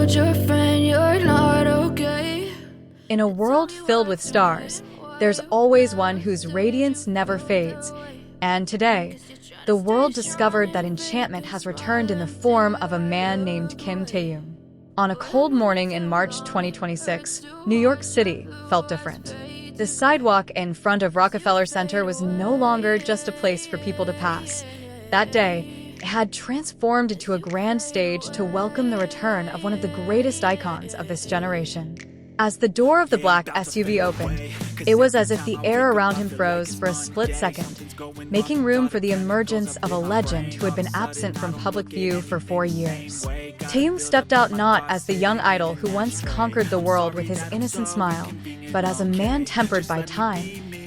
told your friend you're not okay. In a world filled with stars, there's always one whose radiance never fades. And today, the world discovered that enchantment has returned in the form of a man named Kim Taehyung. On a cold morning in March 2026, New York City felt different. The sidewalk in front of Rockefeller Center was no longer just a place for people to pass. That day, it had transformed into a grand stage to welcome the return of one of the greatest icons of this generation. As the door of the black SUV opened, it was as if the air around him froze for a split second, making room for the emergence of a legend who had been absent from public view for 4 years. Taehyung stepped out not as the young idol who once conquered the world with his innocent smile, but as a man tempered by time,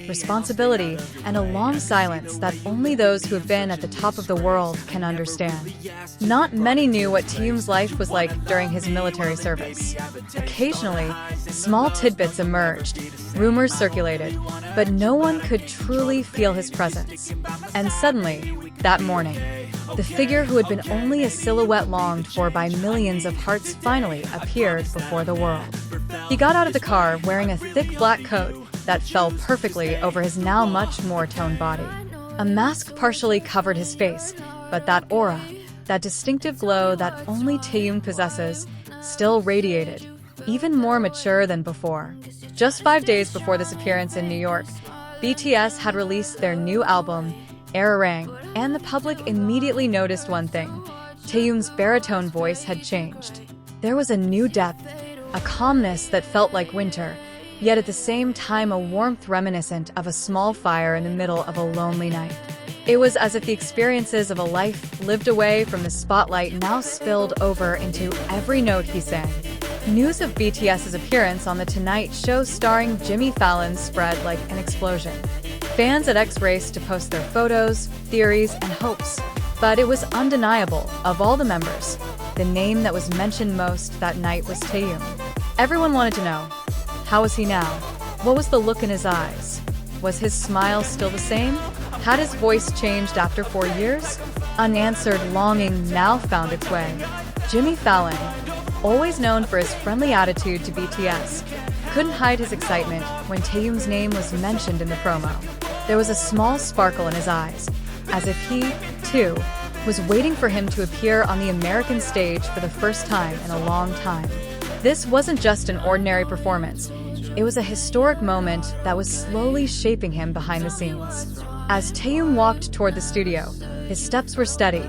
responsibility, and a long silence that only those who have been at the top of the world can understand. Not many knew what Taehyung's life was like during his military service. Occasionally, small tidbits emerged, rumors circulated, but no one could truly feel his presence. And suddenly, that morning, the figure who had been only a silhouette longed for by millions of hearts finally appeared before the world. He got out of the car wearing a thick black coat that fell perfectly over his now much more toned body. A mask partially covered his face, but that aura, that distinctive glow that only Taehyung possesses, still radiated, even more mature than before. Just 5 days before this appearance in New York, BTS had released their new album, ARIRANG, and the public immediately noticed one thing: Taehyung's baritone voice had changed. There was a new depth, a calmness that felt like winter, yet at the same time a warmth reminiscent of a small fire in the middle of a lonely night. It was as if the experiences of a life lived away from the spotlight now spilled over into every note he sang. News of BTS's appearance on The Tonight Show starring Jimmy Fallon spread like an explosion. Fans at X raced to post their photos, theories, and hopes. But it was undeniable, of all the members, the name that was mentioned most that night was Taehyung. Everyone wanted to know, how was he now? What was the look in his eyes? Was his smile still the same? Had his voice changed after 4 years? Unanswered longing now found its way. Jimmy Fallon, always known for his friendly attitude to BTS, couldn't hide his excitement when Taehyung's name was mentioned in the promo. There was a small sparkle in his eyes, as if he, too, was waiting for him to appear on the American stage for the first time in a long time. This wasn't just an ordinary performance. It was a historic moment that was slowly shaping him behind the scenes. As Taehyung walked toward the studio, his steps were steady,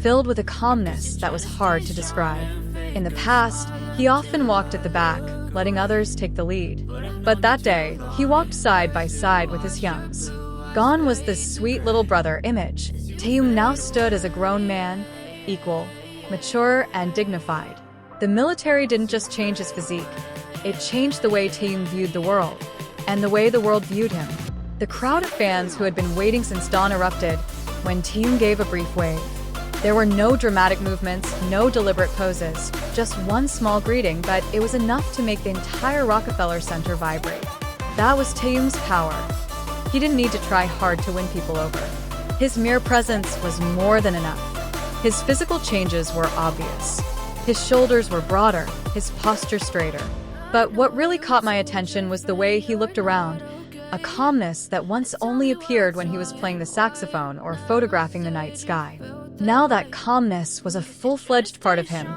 filled with a calmness that was hard to describe. In the past, he often walked at the back, letting others take the lead. But that day, he walked side by side with his Hyungs. Gone was the sweet little brother image. Taehyung now stood as a grown man, equal, mature, and dignified. The military didn't just change his physique, it changed the way Taehyung viewed the world, and the way the world viewed him. The crowd of fans who had been waiting since dawn erupted when Taehyung gave a brief wave. There were no dramatic movements, no deliberate poses, just one small greeting, but it was enough to make the entire Rockefeller Center vibrate. That was Taehyung's power. He didn't need to try hard to win people over. His mere presence was more than enough. His physical changes were obvious. His shoulders were broader, his posture straighter. But what really caught my attention was the way he looked around, a calmness that once only appeared when he was playing the saxophone or photographing the night sky. Now that calmness was a full-fledged part of him,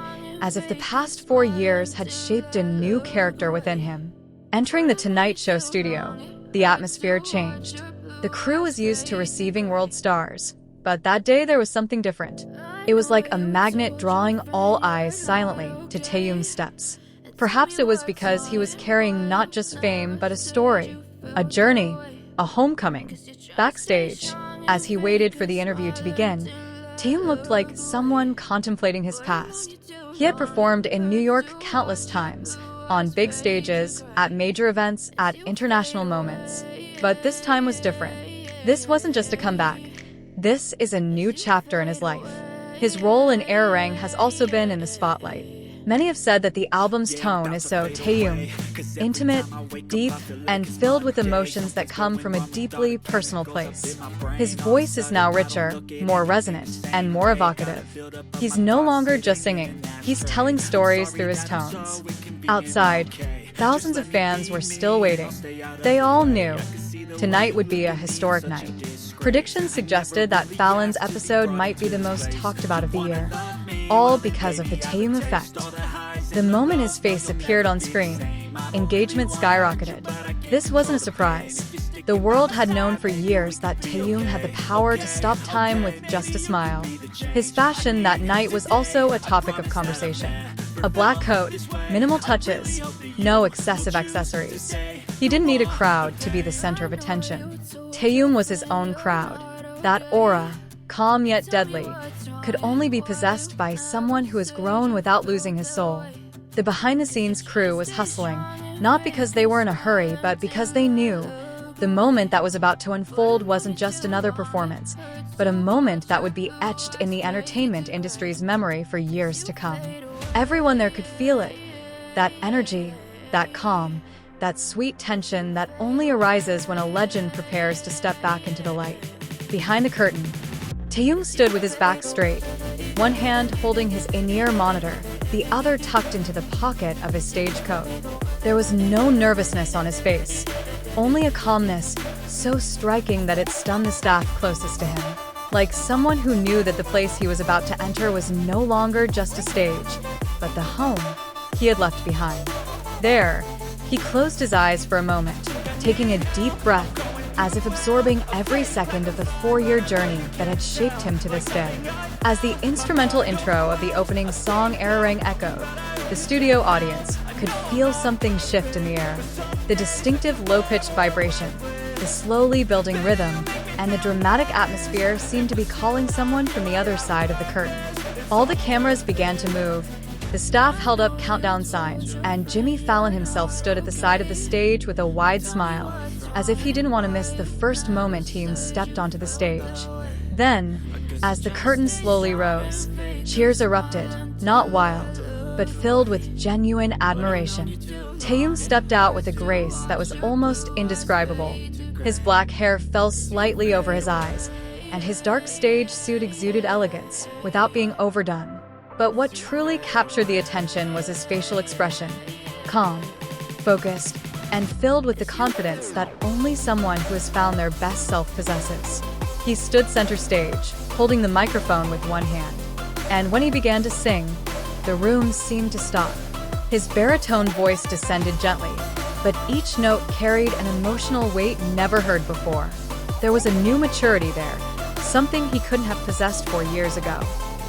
as if the past 4 years had shaped a new character within him. Entering the Tonight Show studio, the atmosphere changed. The crew was used to receiving world stars, but that day there was something different. It was like a magnet drawing all eyes silently to Taehyung's steps. Perhaps it was because he was carrying not just fame but a story, a journey, a homecoming. Backstage, as he waited for the interview to begin, Taehyung looked like someone contemplating his past. He had performed in New York countless times, on big stages, at major events, at international moments. But this time was different. This wasn't just a comeback. This is a new chapter in his life. His role in ARIRANG has also been in the spotlight. Many have said that the album's tone is so Taehyung, intimate, deep, and filled with emotions that come from a deeply personal place. His voice is now richer, more resonant, and more evocative. He's no longer just singing. He's telling stories through his tones. Outside, thousands of fans were still waiting. They all knew tonight would be a historic night. Predictions suggested that Fallon's episode might be the most talked about of the year, all because of the Taehyung effect. The moment his face appeared on screen, engagement skyrocketed. This wasn't a surprise. The world had known for years that Taehyung had the power to stop time with just a smile. His fashion that night was also a topic of conversation. A black coat, minimal touches, no excessive accessories. He didn't need a crowd to be the center of attention. Taehyung was his own crowd. That aura, calm yet deadly, could only be possessed by someone who has grown without losing his soul. The behind-the-scenes crew was hustling, not because they were in a hurry, but because they knew the moment that was about to unfold wasn't just another performance, but a moment that would be etched in the entertainment industry's memory for years to come. Everyone there could feel it. That energy, that calm, that sweet tension that only arises when a legend prepares to step back into the light. Behind the curtain, Taehyung stood with his back straight, one hand holding his in-ear monitor, the other tucked into the pocket of his stage coat. There was no nervousness on his face, only a calmness so striking that it stunned the staff closest to him. Like someone who knew that the place he was about to enter was no longer just a stage, but the home he had left behind. There, he closed his eyes for a moment, taking a deep breath, as if absorbing every second of the 4-year journey that had shaped him to this day. As the instrumental intro of the opening song ARIRANG echoed, the studio audience could feel something shift in the air. The distinctive low-pitched vibration, the slowly building rhythm, and the dramatic atmosphere seemed to be calling someone from the other side of the curtain. All the cameras began to move, the staff held up countdown signs, and Jimmy Fallon himself stood at the side of the stage with a wide smile, as if he didn't want to miss the first moment Taehyung stepped onto the stage. Then, as the curtain slowly rose, cheers erupted, not wild, but filled with genuine admiration. Taehyung stepped out with a grace that was almost indescribable. His black hair fell slightly over his eyes, and his dark stage suit exuded elegance, without being overdone. But what truly captured the attention was his facial expression, calm, focused, and filled with the confidence that only someone who has found their best self possesses. He stood center stage, holding the microphone with one hand, and when he began to sing, the room seemed to stop. His baritone voice descended gently, but each note carried an emotional weight never heard before. There was a new maturity there, something he couldn't have possessed 4 years ago.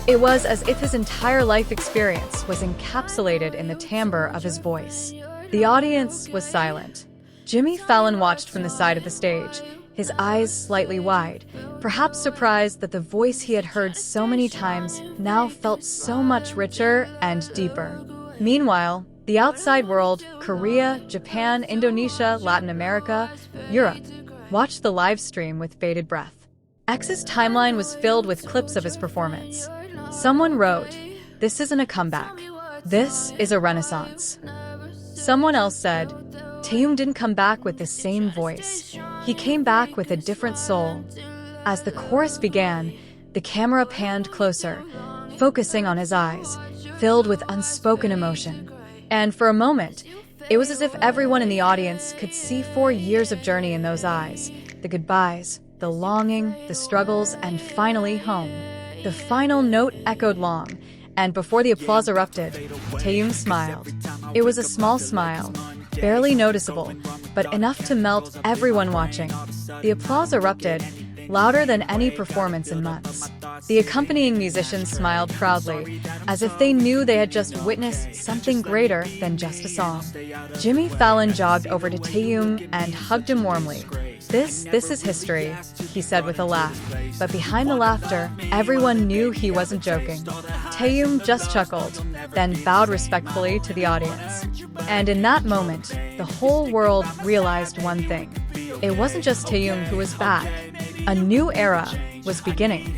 It was as if his entire life experience was encapsulated in the timbre of his voice. The audience was silent. Jimmy Fallon watched from the side of the stage, his eyes slightly wide, perhaps surprised that the voice he had heard so many times now felt so much richer and deeper. Meanwhile, the outside world, Korea, Japan, Indonesia, Latin America, Europe, watched the live stream with bated breath. X's timeline was filled with clips of his performance. Someone wrote, "This isn't a comeback. This is a renaissance." Someone else said, "Taehyung didn't come back with the same voice. He came back with a different soul." As the chorus began, the camera panned closer, focusing on his eyes, filled with unspoken emotion. And for a moment, it was as if everyone in the audience could see 4 years of journey in those eyes, the goodbyes, the longing, the struggles, and finally home. The final note echoed long, and before the applause erupted, Taehyung smiled. It was a small smile, barely noticeable, but enough to melt everyone watching. The applause erupted, louder than any performance in months. The accompanying musicians smiled proudly, as if they knew they had just witnessed something greater than just a song. Jimmy Fallon jogged over to Taehyung and hugged him warmly. This is history," he said with a laugh. But behind the laughter, everyone knew he wasn't joking. Taehyung just chuckled, then bowed respectfully to the audience. And in that moment, the whole world realized one thing. It wasn't just Taehyung who was back. A new era was beginning.